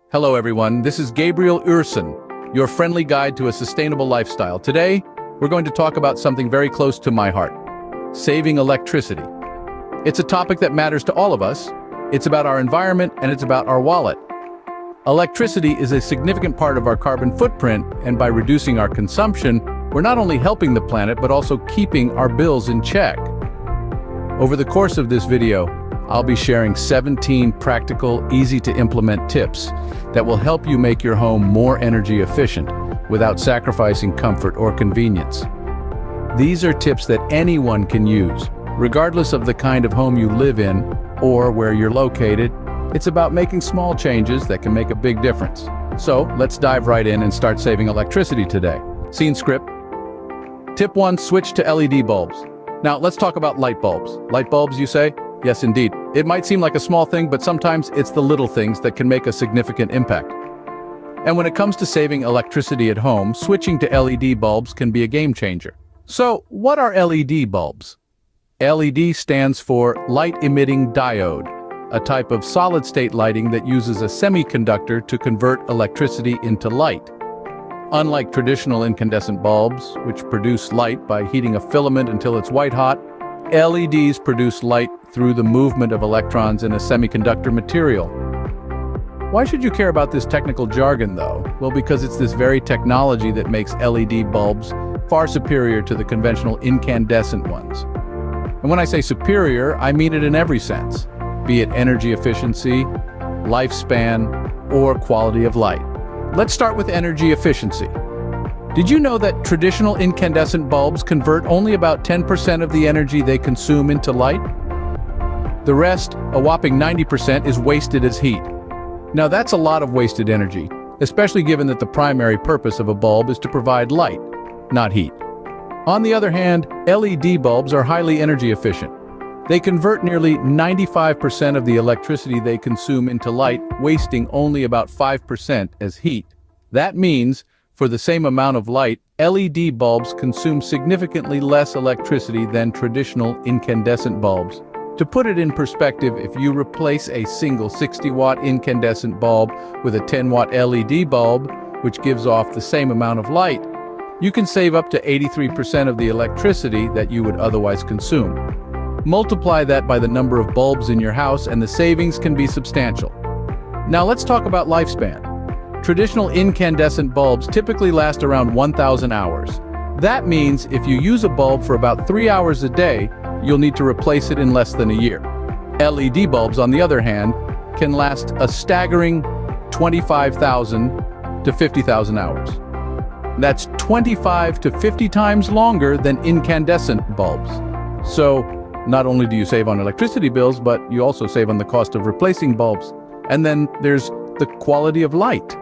Hello everyone, this is Gabriel Urson, your friendly guide to a sustainable lifestyle. Today, we're going to talk about something very close to my heart: saving electricity. It's a topic that matters to all of us. It's about our environment and it's about our wallet. Electricity is a significant part of our carbon footprint, and by reducing our consumption, we're not only helping the planet but also keeping our bills in check. Over the course of this video, I'll be sharing 17 practical, easy-to-implement tips that will help you make your home more energy efficient without sacrificing comfort or convenience. These are tips that anyone can use, regardless of the kind of home you live in or where you're located. It's about making small changes that can make a big difference. So let's dive right in and start saving electricity today. Scene script. Tip 1, switch to LED bulbs. Now let's talk about light bulbs. Light bulbs, you say? Yes, indeed. It might seem like a small thing, but sometimes it's the little things that can make a significant impact. And when it comes to saving electricity at home, switching to LED bulbs can be a game changer. So, what are LED bulbs? LED stands for light-emitting diode, a type of solid-state lighting that uses a semiconductor to convert electricity into light. Unlike traditional incandescent bulbs, which produce light by heating a filament until it's white-hot, LEDs produce light through the movement of electrons in a semiconductor material. Why should you care about this technical jargon, though? Well, because it's this very technology that makes LED bulbs far superior to the conventional incandescent ones. And when I say superior, I mean it in every sense, be it energy efficiency, lifespan, or quality of light. Let's start with energy efficiency. Did you know that traditional incandescent bulbs convert only about 10% of the energy they consume into light? The rest, a whopping 90%, is wasted as heat. Now that's a lot of wasted energy, especially given that the primary purpose of a bulb is to provide light, not heat. On the other hand, LED bulbs are highly energy efficient. They convert nearly 95% of the electricity they consume into light, wasting only about 5% as heat. That means, for the same amount of light, LED bulbs consume significantly less electricity than traditional incandescent bulbs. To put it in perspective, if you replace a single 60-watt incandescent bulb with a 10-watt LED bulb, which gives off the same amount of light, you can save up to 83% of the electricity that you would otherwise consume. Multiply that by the number of bulbs in your house and the savings can be substantial. Now let's talk about lifespan. Traditional incandescent bulbs typically last around 1,000 hours. That means if you use a bulb for about 3 hours a day, you'll need to replace it in less than a year. LED bulbs, on the other hand, can last a staggering 25,000 to 50,000 hours. That's 25 to 50 times longer than incandescent bulbs. So, not only do you save on electricity bills, but you also save on the cost of replacing bulbs. And then there's the quality of light.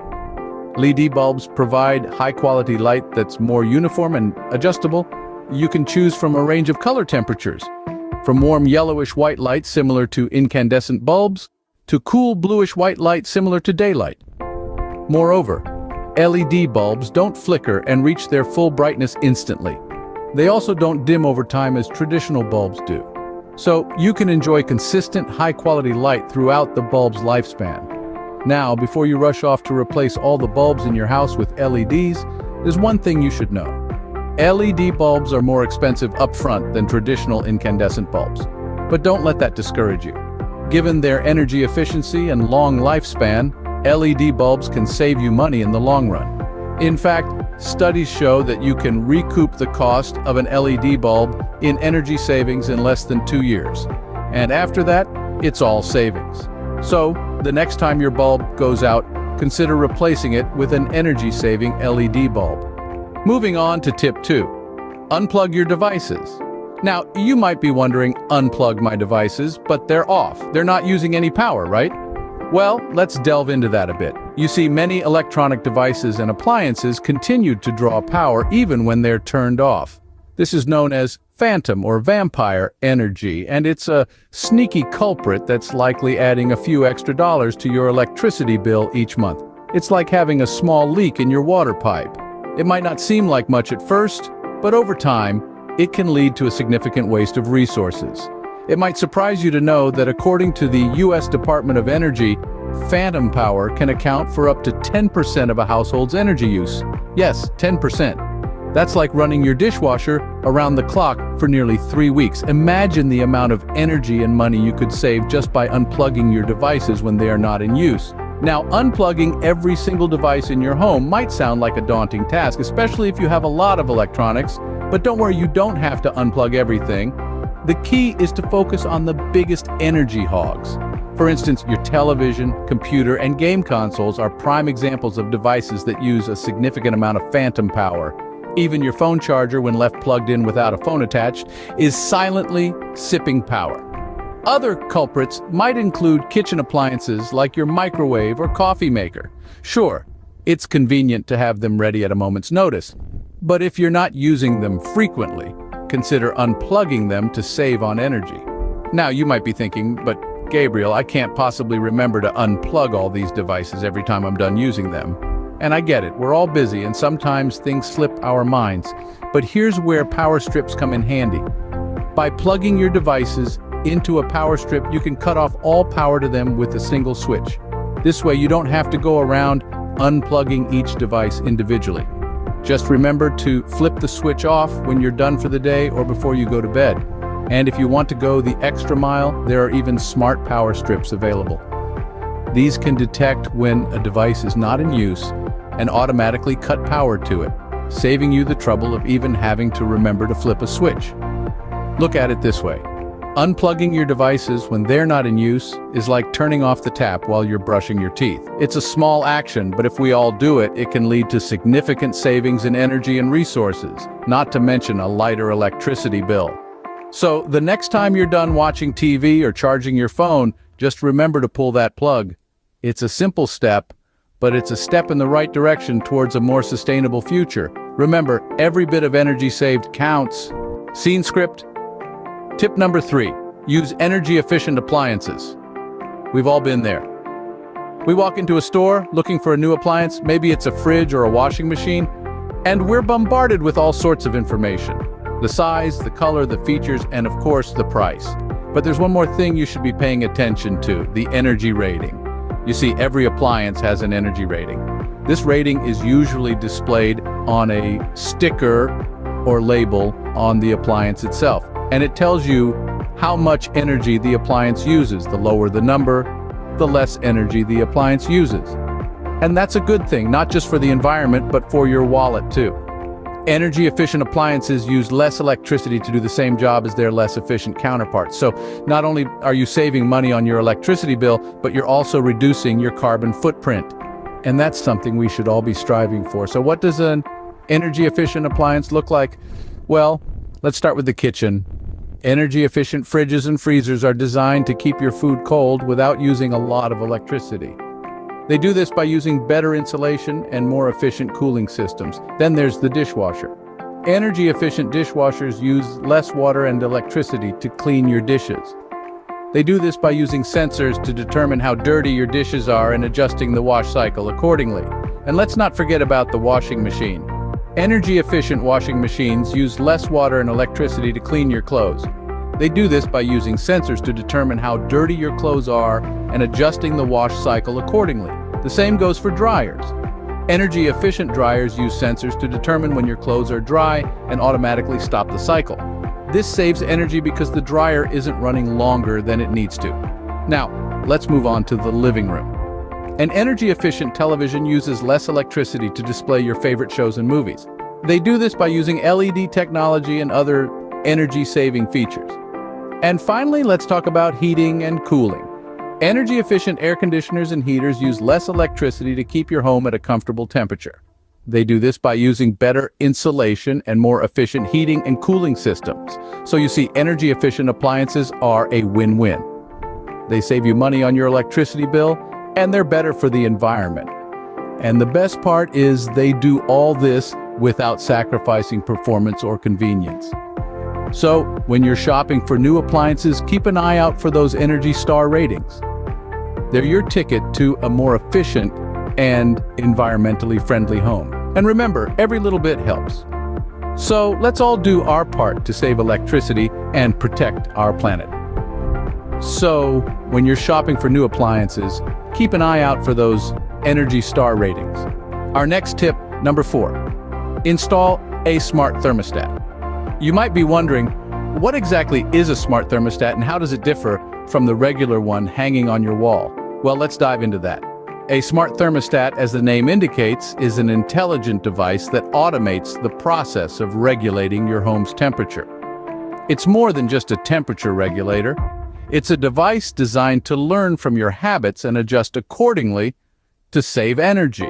LED bulbs provide high-quality light that's more uniform and adjustable. You can choose from a range of color temperatures, from warm yellowish-white light similar to incandescent bulbs, to cool bluish-white light similar to daylight. Moreover, LED bulbs don't flicker and reach their full brightness instantly. They also don't dim over time as traditional bulbs do. So you can enjoy consistent, high-quality light throughout the bulb's lifespan. Now, before you rush off to replace all the bulbs in your house with LEDs, there's one thing you should know. LED bulbs are more expensive upfront than traditional incandescent bulbs. But don't let that discourage you. Given their energy efficiency and long lifespan, LED bulbs can save you money in the long run. In fact, studies show that you can recoup the cost of an LED bulb in energy savings in less than 2 years. And after that, it's all savings. So, the next time your bulb goes out, consider replacing it with an energy-saving LED bulb. Moving on to tip 2. Unplug your devices. Now, you might be wondering, unplug my devices, but they're off. They're not using any power, right? Well, let's delve into that a bit. You see, many electronic devices and appliances continue to draw power even when they're turned off. This is known as phantom or vampire energy, and it's a sneaky culprit that's likely adding a few extra dollars to your electricity bill each month. It's like having a small leak in your water pipe. It might not seem like much at first, but over time, it can lead to a significant waste of resources. It might surprise you to know that according to the U.S. Department of Energy, phantom power can account for up to 10% of a household's energy use. Yes, 10%. That's like running your dishwasher around the clock for nearly 3 weeks. Imagine the amount of energy and money you could save just by unplugging your devices when they are not in use. Now, unplugging every single device in your home might sound like a daunting task, especially if you have a lot of electronics, but don't worry, you don't have to unplug everything. The key is to focus on the biggest energy hogs. For instance, your television, computer, and game consoles are prime examples of devices that use a significant amount of phantom power. Even your phone charger, when left plugged in without a phone attached, is silently sipping power. Other culprits might include kitchen appliances like your microwave or coffee maker. Sure, it's convenient to have them ready at a moment's notice, but if you're not using them frequently, consider unplugging them to save on energy. Now, you might be thinking, but Gabriel, I can't possibly remember to unplug all these devices every time I'm done using them. And I get it, we're all busy and sometimes things slip our minds. But here's where power strips come in handy. By plugging your devices into a power strip, you can cut off all power to them with a single switch. This way you don't have to go around unplugging each device individually. Just remember to flip the switch off when you're done for the day or before you go to bed. And if you want to go the extra mile, there are even smart power strips available. These can detect when a device is not in use and automatically cut power to it, saving you the trouble of even having to remember to flip a switch. Look at it this way. Unplugging your devices when they're not in use is like turning off the tap while you're brushing your teeth. It's a small action, but if we all do it, it can lead to significant savings in energy and resources, not to mention a lighter electricity bill. So the next time you're done watching TV or charging your phone, just remember to pull that plug. It's a simple step, but it's a step in the right direction towards a more sustainable future. Remember, every bit of energy saved counts. Scene script? Tip number 3, use energy-efficient appliances. We've all been there. We walk into a store looking for a new appliance, maybe it's a fridge or a washing machine, and we're bombarded with all sorts of information. The size, the color, the features, and of course, the price. But there's one more thing you should be paying attention to, the energy rating. You see, every appliance has an energy rating. This rating is usually displayed on a sticker or label on the appliance itself. And it tells you how much energy the appliance uses. The lower the number, the less energy the appliance uses. And that's a good thing, not just for the environment, but for your wallet too. Energy-efficient appliances use less electricity to do the same job as their less efficient counterparts. So not only are you saving money on your electricity bill, but you're also reducing your carbon footprint. And that's something we should all be striving for. So what does an energy-efficient appliance look like? Well, let's start with the kitchen. Energy-efficient fridges and freezers are designed to keep your food cold without using a lot of electricity. They do this by using better insulation and more efficient cooling systems. Then there's the dishwasher. Energy-efficient dishwashers use less water and electricity to clean your dishes. They do this by using sensors to determine how dirty your dishes are and adjusting the wash cycle accordingly. And let's not forget about the washing machine. Energy-efficient washing machines use less water and electricity to clean your clothes. They do this by using sensors to determine how dirty your clothes are and adjusting the wash cycle accordingly. The same goes for dryers. Energy-efficient dryers use sensors to determine when your clothes are dry and automatically stop the cycle. This saves energy because the dryer isn't running longer than it needs to. Now, let's move on to the living room. An energy-efficient television uses less electricity to display your favorite shows and movies. They do this by using LED technology and other energy-saving features. And finally, let's talk about heating and cooling. Energy-efficient air conditioners and heaters use less electricity to keep your home at a comfortable temperature. They do this by using better insulation and more efficient heating and cooling systems. So you see, energy-efficient appliances are a win-win. They save you money on your electricity bill, and they're better for the environment. And the best part is they do all this without sacrificing performance or convenience. So, when you're shopping for new appliances, keep an eye out for those Energy Star ratings. They're your ticket to a more efficient and environmentally friendly home. And remember, every little bit helps. So, let's all do our part to save electricity and protect our planet. So, when you're shopping for new appliances, keep an eye out for those Energy Star ratings. Our next tip, number 4, install a smart thermostat. You might be wondering, what exactly is a smart thermostat and how does it differ from the regular one hanging on your wall? Well, let's dive into that. A smart thermostat, as the name indicates, is an intelligent device that automates the process of regulating your home's temperature. It's more than just a temperature regulator. It's a device designed to learn from your habits and adjust accordingly to save energy.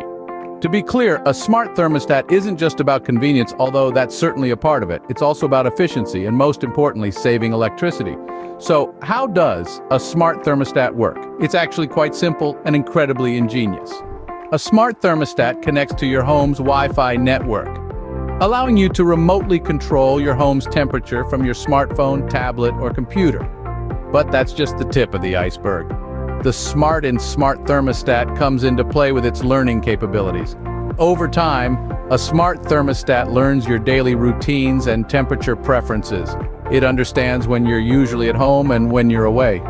To be clear, a smart thermostat isn't just about convenience, although that's certainly a part of it. It's also about efficiency and, most importantly, saving electricity. So, how does a smart thermostat work? It's actually quite simple and incredibly ingenious. A smart thermostat connects to your home's Wi-Fi network, allowing you to remotely control your home's temperature from your smartphone, tablet, or computer. But that's just the tip of the iceberg. The smart thermostat comes into play with its learning capabilities. Over time, a smart thermostat learns your daily routines and temperature preferences. It understands when you're usually at home and when you're away.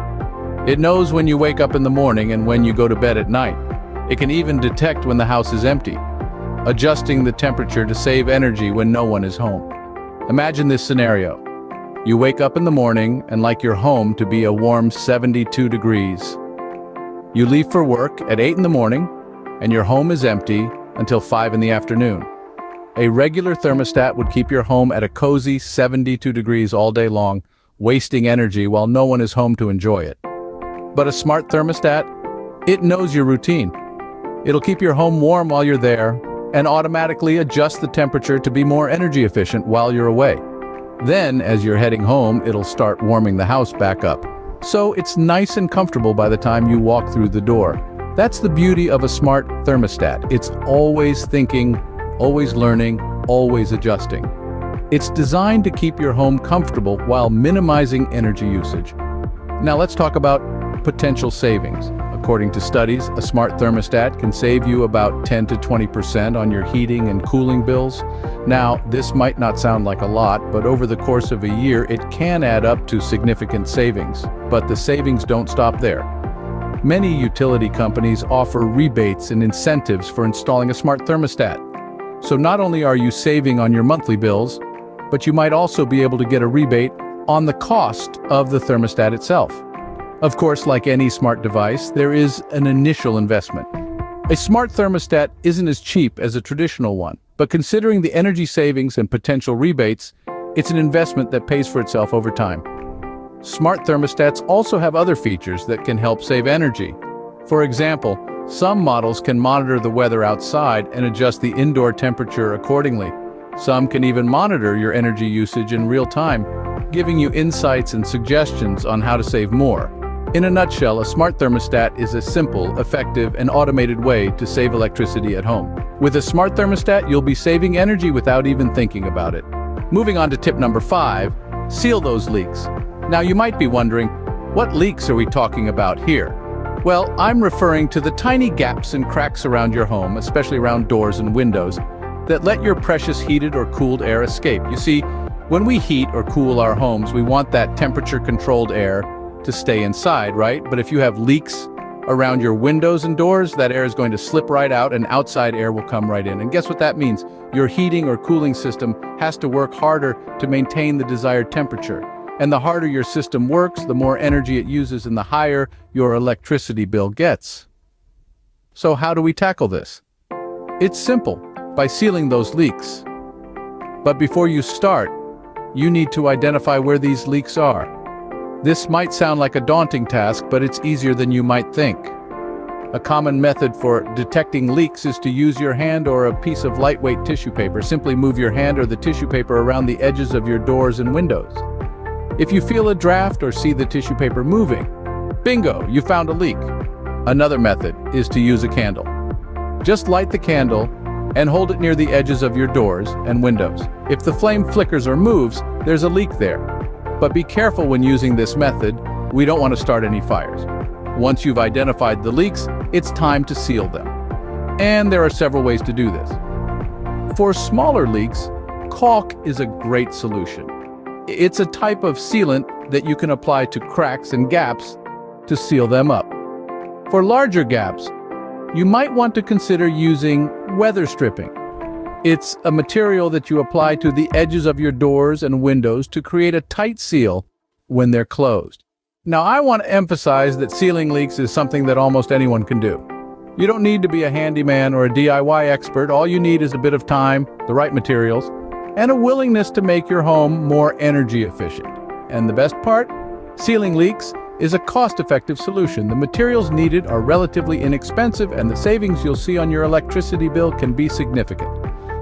It knows when you wake up in the morning and when you go to bed at night. It can even detect when the house is empty, adjusting the temperature to save energy when no one is home. Imagine this scenario. You wake up in the morning and like your home to be a warm 72 degrees. You leave for work at 8 in the morning and your home is empty until 5 in the afternoon. A regular thermostat would keep your home at a cozy 72 degrees all day long, wasting energy while no one is home to enjoy it. But a smart thermostat, it knows your routine. It'll keep your home warm while you're there and automatically adjust the temperature to be more energy efficient while you're away. Then, as you're heading home, it'll start warming the house back up. So it's nice and comfortable by the time you walk through the door. That's the beauty of a smart thermostat. It's always thinking, always learning, always adjusting. It's designed to keep your home comfortable while minimizing energy usage. Now let's talk about potential savings. According to studies, a smart thermostat can save you about 10 to 20% on your heating and cooling bills. Now, this might not sound like a lot, but over the course of a year, it can add up to significant savings. But the savings don't stop there. Many utility companies offer rebates and incentives for installing a smart thermostat. So not only are you saving on your monthly bills, but you might also be able to get a rebate on the cost of the thermostat itself. Of course, like any smart device, there is an initial investment. A smart thermostat isn't as cheap as a traditional one, but considering the energy savings and potential rebates, it's an investment that pays for itself over time. Smart thermostats also have other features that can help save energy. For example, some models can monitor the weather outside and adjust the indoor temperature accordingly. Some can even monitor your energy usage in real time, giving you insights and suggestions on how to save more. In a nutshell, a smart thermostat is a simple, effective, and automated way to save electricity at home. With a smart thermostat, you'll be saving energy without even thinking about it. Moving on to tip number 5, seal those leaks. Now you might be wondering, what leaks are we talking about here? Well, I'm referring to the tiny gaps and cracks around your home, especially around doors and windows, that let your precious heated or cooled air escape. You see, when we heat or cool our homes, we want that temperature-controlled air to stay inside, right? But if you have leaks around your windows and doors, that air is going to slip right out and outside air will come right in. And guess what that means? Your heating or cooling system has to work harder to maintain the desired temperature. And the harder your system works, the more energy it uses and the higher your electricity bill gets. So how do we tackle this? It's simple, by sealing those leaks. But before you start, you need to identify where these leaks are. This might sound like a daunting task, but it's easier than you might think. A common method for detecting leaks is to use your hand or a piece of lightweight tissue paper. Simply move your hand or the tissue paper around the edges of your doors and windows. If you feel a draft or see the tissue paper moving, bingo, you found a leak. Another method is to use a candle. Just light the candle and hold it near the edges of your doors and windows. If the flame flickers or moves, there's a leak there. But be careful when using this method, we don't want to start any fires. Once you've identified the leaks, it's time to seal them. And there are several ways to do this. For smaller leaks, caulk is a great solution. It's a type of sealant that you can apply to cracks and gaps to seal them up. For larger gaps, you might want to consider using weather stripping. It's a material that you apply to the edges of your doors and windows to create a tight seal when they're closed. Now, I want to emphasize that sealing leaks is something that almost anyone can do. You don't need to be a handyman or a DIY expert. All you need is a bit of time, the right materials, and a willingness to make your home more energy efficient. And the best part? Sealing leaks is a cost-effective solution. The materials needed are relatively inexpensive, and the savings you'll see on your electricity bill can be significant.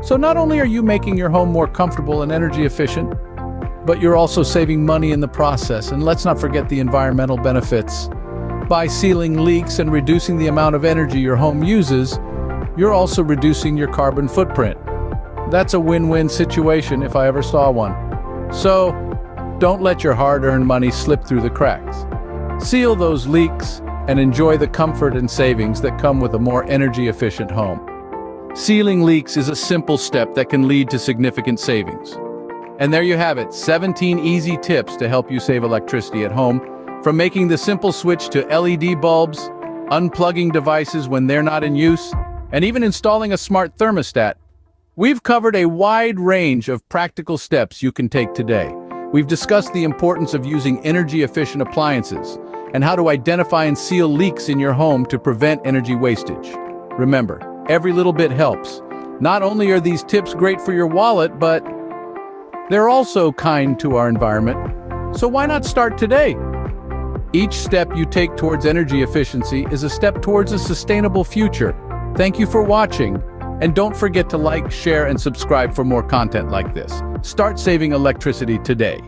So not only are you making your home more comfortable and energy efficient, but you're also saving money in the process. And let's not forget the environmental benefits. By sealing leaks and reducing the amount of energy your home uses, you're also reducing your carbon footprint. That's a win-win situation if I ever saw one. So, don't let your hard-earned money slip through the cracks. Seal those leaks and enjoy the comfort and savings that come with a more energy-efficient home. Sealing leaks is a simple step that can lead to significant savings. And there you have it, 17 easy tips to help you save electricity at home, from making the simple switch to LED bulbs, unplugging devices when they're not in use, and even installing a smart thermostat. We've covered a wide range of practical steps you can take today. We've discussed the importance of using energy-efficient appliances and how to identify and seal leaks in your home to prevent energy wastage. Remember, every little bit helps. Not only are these tips great for your wallet, but they're also kind to our environment. So why not start today? Each step you take towards energy efficiency is a step towards a sustainable future. Thank you for watching, and don't forget to like, share, and subscribe for more content like this. Start saving electricity today.